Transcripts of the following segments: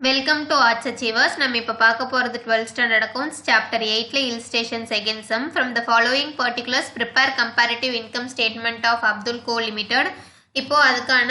Welcome to Arts Achievers. நம்ம இப்ப பார்க்க போறது 12th standard accounts chapter 8ல illustration second sum. From the following particulars prepare comparative income statement of Abdul Co Limited. இப்போ அதுக்கான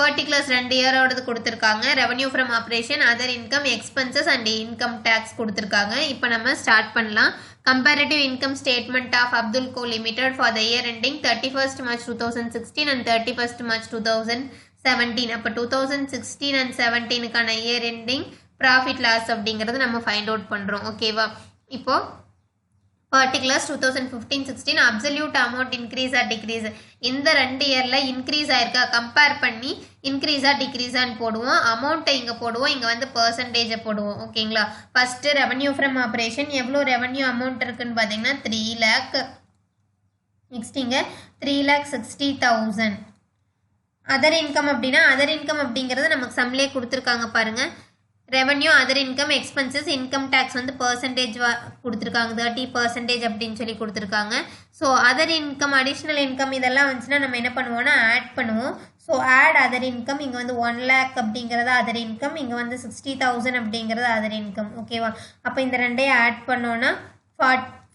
particulars 2 இயரோடது கொடுத்திருக்காங்க. Revenue from operation, other income, expenses and income tax கொடுத்திருக்காங்க. இப்போ நம்ம ஸ்டார்ட் பண்ணலாம். Comparative income statement of Abdul Co Limited for the year ending 31st March 2016 and 31st March 2017. அப்ப 2016 and 17 கான year ending profit loss அப்படிங்கிறது நம்ம find out பண்றோம். ஓகேவா? இப்போ particulars 2015-16 absolute amount increase or decrease. இந்த 2 இயர்ல increase ஆயிருக்கா கம்பேர் பண்ணி increase or decrease ஆன்னு போடுவோம். amount இங்க போடுவோம், இங்க வந்து percentage போடுவோம். ஓகேங்களா? first revenue from operation எவ்வளவு revenue amount இருக்குன்னு பாத்தீங்கன்னா 3 lakh. next இங்க 3,60,000. other income அப்படின்னா other income அப்படிங்கிறது நமக்கு சம்லே கொடுத்திருக்காங்க பாருங்க. revenue, other income, expenses, income tax வந்து percentage கொடுத்திருக்காங்க 30% அப்படின்னு சொல்லி கொடுத்திருக்காங்க. So other income, additional income இதெல்லாம் வந்துச்சுன்னா நம்ம என்ன பண்ணுவோம்னா ஆட் பண்ணுவோம். ஸோ add other income, இங்கே வந்து 1 lakh அப்படிங்கிறது other income, இங்கே வந்து 60,000 அப்படிங்கிறது other income. ஓகேவா? அப்போ இந்த ரெண்டையும் ஆட் பண்ணோன்னா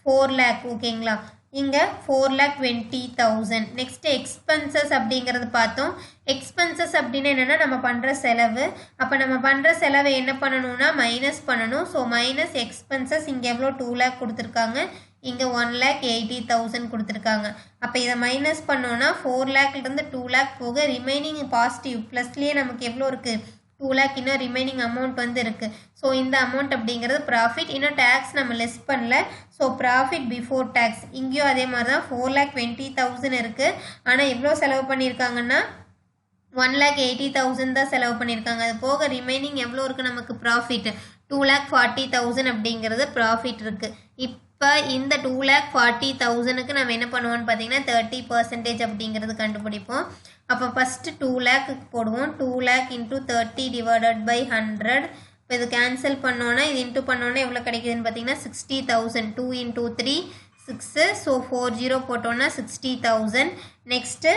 4 lakh. ஓகேங்களா? இங்க 4,20,000. நெக்ஸ்ட் எக்ஸ்பென்சஸ் அப்படிங்கிறது பார்த்தோம். எக்ஸ்பென்சஸ் அப்படின்னு என்னன்னா நம்ம பண்ற செலவு. அப்ப நம்ம பண்ற செலவை என்ன பண்ணணும்னா மைனஸ் பண்ணணும். ஸோ மைனஸ் எக்ஸ்பென்சஸ் இங்க எவ்வளோ 2 lakh கொடுத்துருக்காங்க, இங்க 1,80,000 கொடுத்துருக்காங்க. அப்ப இதை மைனஸ் பண்ணோம்னா 4 lakhல இருந்து 2 lakh போக ரிமைனிங் பாசிட்டிவ் பிளஸ்லயே நமக்கு எவ்வளோ இருக்கு 2 lakh இன்னும் ரிமைனிங் அமௌண்ட் வந்து இருக்கு. ஸோ இந்த அமௌண்ட் அப்படிங்கிறது ப்ராஃபிட். இன்னும் டேக்ஸ் நம்ம லெஸ் பண்ணல. So profit before tax. இங்கேயும் அதே மாதிரி தான் 4,20,000 இருக்கு. ஆனால் எவ்வளோ செலவு பண்ணியிருக்காங்கன்னா 1,80,000 தான் செலவு பண்ணியிருக்காங்க. அது போக ரிமைனிங் எவ்வளோ இருக்கு நமக்கு ப்ராஃபிட் 2,40,000 அப்படிங்கிறது ப்ராஃபிட் இருக்கு. இப்போ இந்த 2,40,000க்கு நம்ம என்ன பண்ணுவோம்னு பார்த்தீங்கன்னா 30% அப்படிங்கிறது கண்டுபிடிப்போம். அப்போ ஃபர்ஸ்ட் 2 lakh போடுவோம். 2 lakh into 30 divided by 100. இப்போ இது கேன்சல் பண்ணோன்னா இது இன்ட்டு பண்ணோன்னா எவ்வளோ கிடைக்குதுன்னு பார்த்தீங்கன்னா 60,000. 2 into 3 6. ஸோ 40 போட்டோன்னா 60,000. Next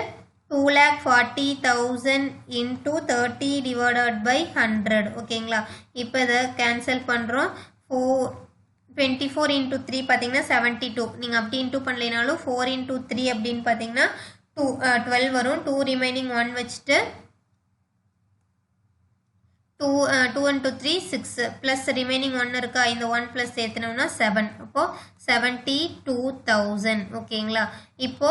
2,40,000 into 30 divided by 100. ஓகேங்களா? இப்போ இதை கேன்சல் பண்ணுறோம். 24 into 3 பார்த்தீங்கன்னா 72. நீங்கள் அப்படி இன்ட்டு பண்ணலைனாலும் 4 into 3 அப்படின்னு பார்த்தீங்கன்னா 12 வரும். 2 ரிமைனிங் 1 வச்சுட்டு 2 into 3 6 ப்ளஸ் ரிமைனிங் 1 இருக்கா, இந்த 1 ப்ளஸ் சேர்த்துனோம்னா 7. அப்போ 72,000. ஓகேங்களா? இப்போ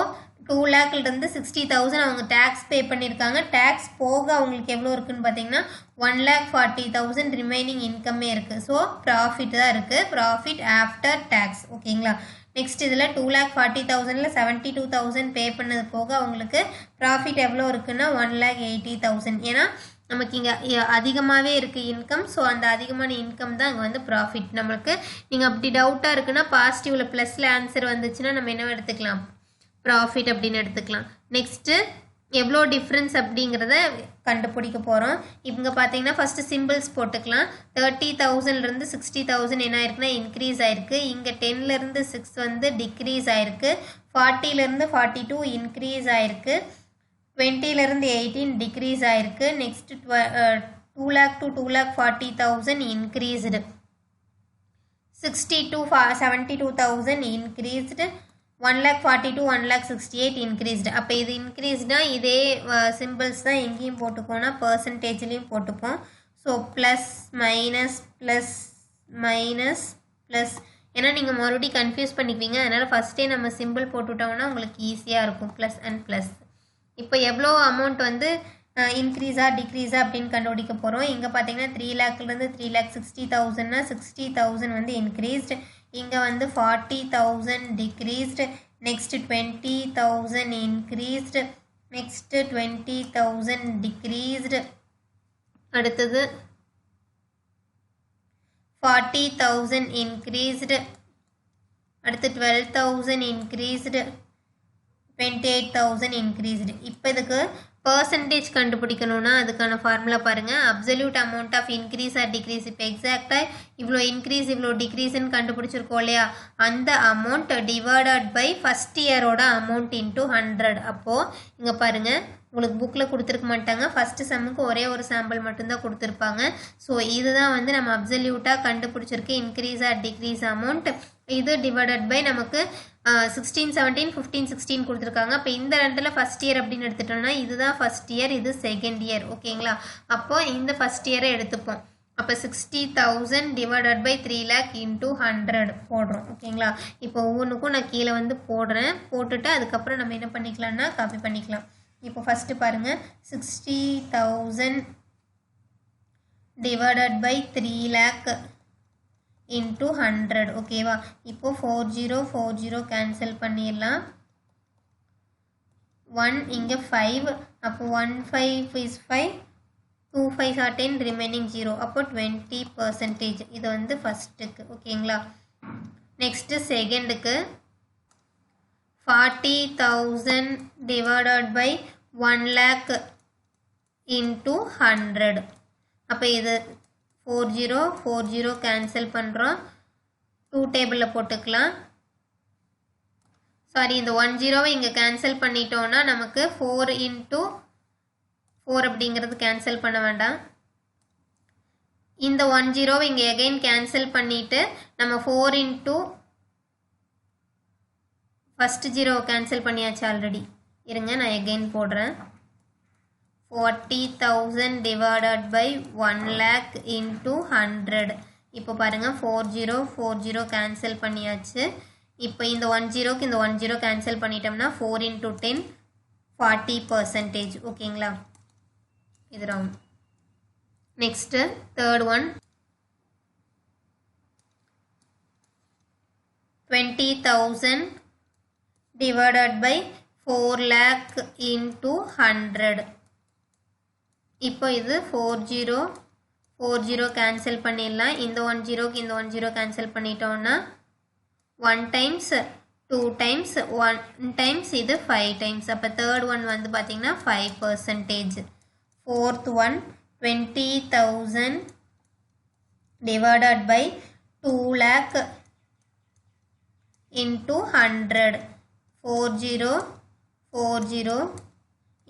2 lakhல இருந்து 60,000 அவங்க டேக்ஸ் பே பண்ணியிருக்காங்க. டேக்ஸ் போக அவங்களுக்கு எவ்வளோ இருக்குன்னு பார்த்தீங்கன்னா 1,40,000 ரிமைனிங் இன்கம்மே இருக்குது. ஸோ ப்ராஃபிட் தான் இருக்குது, ப்ராஃபிட் ஆஃப்டர் டேக்ஸ். ஓகேங்களா? நெக்ஸ்ட் இதில் 2,40,000ல் 72,000 பே பண்ணது போக அவங்களுக்கு ப்ராஃபிட் எவ்வளோ இருக்குன்னா 1,80,000. ஏன்னா நமக்கு இங்கே அதிகமாகவே இருக்குது இன்கம். ஸோ அந்த அதிகமான இன்கம் தான் இங்கே வந்து ப்ராஃபிட் நம்மளுக்கு. நீங்கள் அப்படி டவுட்டாக இருக்குன்னா பாசிட்டிவில் ப்ளஸில் ஆன்சர் வந்துச்சுன்னா நம்ம என்ன எடுத்துக்கலாம் ப்ராஃபிட் அப்படின்னு எடுத்துக்கலாம். நெக்ஸ்ட்டு எவ்வளோ டிஃப்ரென்ஸ் அப்படிங்கிறத கண்டுபிடிக்க போகிறோம். இவங்க பார்த்தீங்கன்னா ஃபஸ்ட்டு சிம்பிள்ஸ் போட்டுக்கலாம். 30,000லேருந்து 60,000 என்ன ஆயிருக்குன்னா இன்க்ரீஸ் ஆயிருக்கு. இங்கே 10லேருந்து 6 வந்து டிக்ரீஸ் ஆயிருக்கு. 40லேருந்து 42 இன்க்ரீஸ் ஆயிருக்கு. 20லேருந்து 18 டிக்ரீஸ் ஆயிருக்கு. Next 2 lakh to 2,40,000 increased. 60 to 72,000 increased. 1,42 1,68 increased. அப்போ இது இன்க்ரீஸ்னா இதே சிம்பிள்ஸ் தான் எங்கேயும் போட்டுக்கோன்னா பர்சன்டேஜ்லேயும் போட்டுப்போம். So plus minus plus minus plus. ஏன்னா நீங்கள் மறுபடியும் கன்ஃபியூஸ் பண்ணிக்குவீங்க. அதனால் ஃபஸ்ட்டே நம்ம சிம்பிள் போட்டுவிட்டோம்னா உங்களுக்கு ஈஸியாக இருக்கும். Plus and plus. இப்போ எவ்வளோ அமௌண்ட் வந்து இன்க்ரீஸா டிக்ரீஸா அப்படின்னு கண்டுபிடிக்க போகிறோம். இங்கே பார்த்தீங்கன்னா 3 lakhலேருந்து 3,60,000னா 60,000 வந்து இன்க்ரீஸ்டு. இங்கே வந்து 40,000 decreased. Next 20,000 increased. Next 20,000 decreased. அடுத்தது 40,000 இன்க்ரீஸ்டு. அடுத்து 12,000 இன்க்ரீஸ்டு. 28,000 இன்க்ரீஸ்டு. இப்போ இதுக்கு பர்சன்டேஜ் கண்டுபிடிக்கணும்னா அதுக்கான ஃபார்முலா பாருங்கள். Absolute amount of increase or decrease. இப்போ எக்ஸாக்டாக இவ்வளோ இன்க்ரீஸ் இவ்வளோ டிக்ரீஸ்ன்னு கண்டுபிடிச்சிருக்கோம் இல்லையா, அந்த அமௌண்ட் டிவைடட் பை ஃபஸ்ட் இயரோட அமௌண்ட் இன்ட்டு 100. அப்போது இங்கே பாருங்கள் உங்களுக்கு புக்கில் கொடுத்துருக்க மாட்டாங்க. ஃபஸ்ட்டு செம்முக்கு ஒரே ஒரு சாம்பிள் மட்டும்தான் கொடுத்துருப்பாங்க. ஸோ இதுதான் வந்து நம்ம அப்சல்யூட்டாக கண்டுபிடிச்சிருக்கு இன்க்ரீஸ் ஆர் டிக்ரீஸ் அமௌண்ட். இது டிவைடட் பை நமக்கு 16, 17, 15, 16 கொடுத்துருக்காங்க. இப்போ இந்த ரெண்டில் ஃபஸ்ட் இயர் அப்படின்னு எடுத்துட்டோம்னா இதுதான் ஃபஸ்ட் இயர், இது செகண்ட் இயர். ஓகேங்களா? அப்போது இந்த ஃபஸ்ட் இயரை எடுத்துப்போம். அப்போ 60,000 டிவைடட் பை 3 lakh இன்ட்டு 100 போடுறோம். ஓகேங்களா? இப்போ ஒவ்வொன்றுக்கும் நான் கீழே வந்து போடுறேன். போட்டுட்டு அதுக்கப்புறம் நம்ம என்ன பண்ணிக்கலாம்னா காப்பி பண்ணிக்கலாம். இப்போ ஃபஸ்ட்டு பாருங்கள், 60,000 டிவைடட் பை 3 lakh இன்ட்டு 100. ஓகேவா? இப்போ 40 கேன்சல் பண்ணிடலாம். 1 இங்கே 5, அப்போ 1 5 is 5, 2 5 are 10, ரிமைனிங் 0. அப்போ 20%. இது வந்து ஃபஸ்ட்டுக்கு. ஓகேங்களா? நெக்ஸ்ட்டு செகண்டுக்கு 40,000 டிவைடட் பை 1 lakh இன்ட்டு 100. அப்போ இது 40 கேன்சல் பண்ணுறோம். 2 டேபிளில் போட்டுக்கலாம். சாரி, இந்த 10 இங்கே கேன்சல் பண்ணிட்டோன்னா நமக்கு 4 இன்ட்டு 4 அப்படிங்கிறது கேன்சல் பண்ண வேண்டாம். இந்த 10 இங்கே எகைன் கேன்சல் பண்ணிவிட்டு நம்ம 4 இன்ட்டு ஃபஸ்ட்டு 0 கேன்சல் பண்ணியாச்சு ஆல்ரெடி. இருங்க, நான் எகைன் போடுறேன். 40,000 டிவைடட் பை 1 lakh இன்ட்டு 100. இப்போ பாருங்கள், 40 கேன்சல் பண்ணியாச்சு. இப்போ இந்த 10க்கு இந்த 10 கேன்சல் பண்ணிட்டோம்னா 4 இன்ட்டு 10 40%. ஓகேங்களா? இது round. Next third one, 20,000 divided by 4 lakh into 100. இப்போ இது 40 கேன்சல் பண்ணிடலாம். இந்த 10க்கு இந்த 10 கேன்சல் பண்ணிட்டோம்னா 1 times 2 times 1 times இது 5 times. அப்போ தேர்ட் ஒன் வந்து பார்த்தீங்கன்னா 5%. Fourth one 20,000 divided by 2 lakh into 100. 40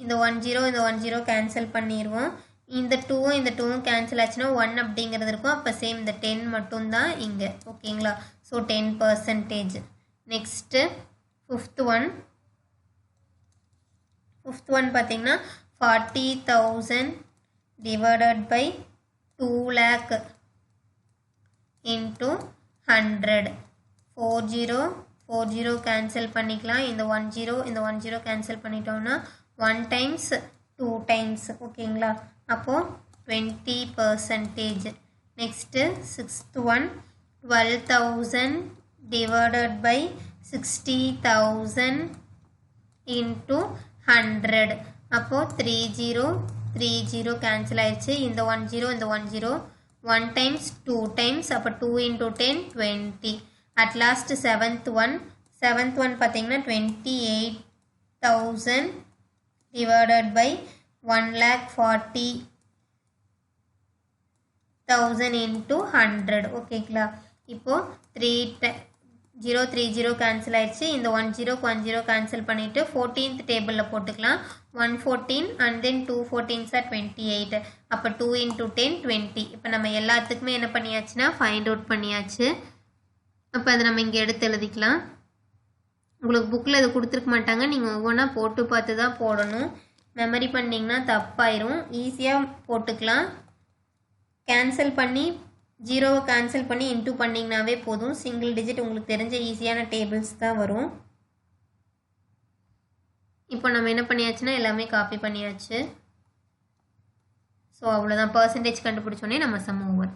இந்த 10 கேன்சல் பண்ணிடுவோம். இந்த 2ம் இந்த 2ம் கேன்சல் ஆச்சுன்னா 1 அப்படிங்கிறது இருக்கும். அப்போ சேம் இந்த 10 மட்டும்தான் இங்கே. ஓகேங்களா? ஸோ 10%. நெக்ஸ்ட்டு ஃபிஃப்த் ஒன் பார்த்தீங்கன்னா 40,000 divided by 2 lakh into 100. 40 cancel பண்ணிக்கலாம். இந்த 10 கேன்சல் பண்ணிட்டோம்னா 1 times 2 times. ஓகேங்களா? அப்போது 20%. Next sixth one 12,000 divided by 60,000 into 100. அப்போது 30 கேன்சல் ஆயிடுச்சு. இந்த 10 இந்த 10 1 times 2 times. அப்போ 2 into 10 20. At last seventh one பார்த்தீங்கன்னா 28,000 divided by 1,40,000 into 100. ஓகேங்களா? இப்போது 0 கேன்சல் ஆயிடுச்சு. இந்த 10 கேன்சல் பண்ணிவிட்டு 14th டேபிளில் போட்டுக்கலாம். 114 and then 2 14s are 28. அப்போ 2 into 10 20. இப்போ நம்ம எல்லாத்துக்குமே என்ன பண்ணியாச்சுன்னா ஃபைண்ட் அவுட் பண்ணியாச்சு. அப்போ அதை நம்ம இங்கே எடுத்து எழுதிக்கலாம். உங்களுக்கு புக்கில் இது கொடுத்துருக்க மாட்டாங்க. நீங்கள் ஒவ்வொன்றா போட்டு பார்த்து தான் போடணும். மெமரி பண்ணிங்கன்னா தப்பாயிரும். ஈஸியாக போட்டுக்கலாம். கேன்சல் பண்ணி 0 கேன்சல் பண்ணி இன்ட்டு பண்ணிங்கனாவே போதும். சிங்கிள் டிஜிட் உங்களுக்கு தெரிஞ்ச ஈஸியான டேபிள்ஸ் தான் வரும். இப்போ நம்ம என்ன பண்ணியாச்சுன்னா எல்லாமே காப்பி பண்ணியாச்சு. ஸோ அவ்வளோதான். பர்சன்டேஜ் கண்டுபிடிச்சோன்னே நம்ம சம் ஓவர்.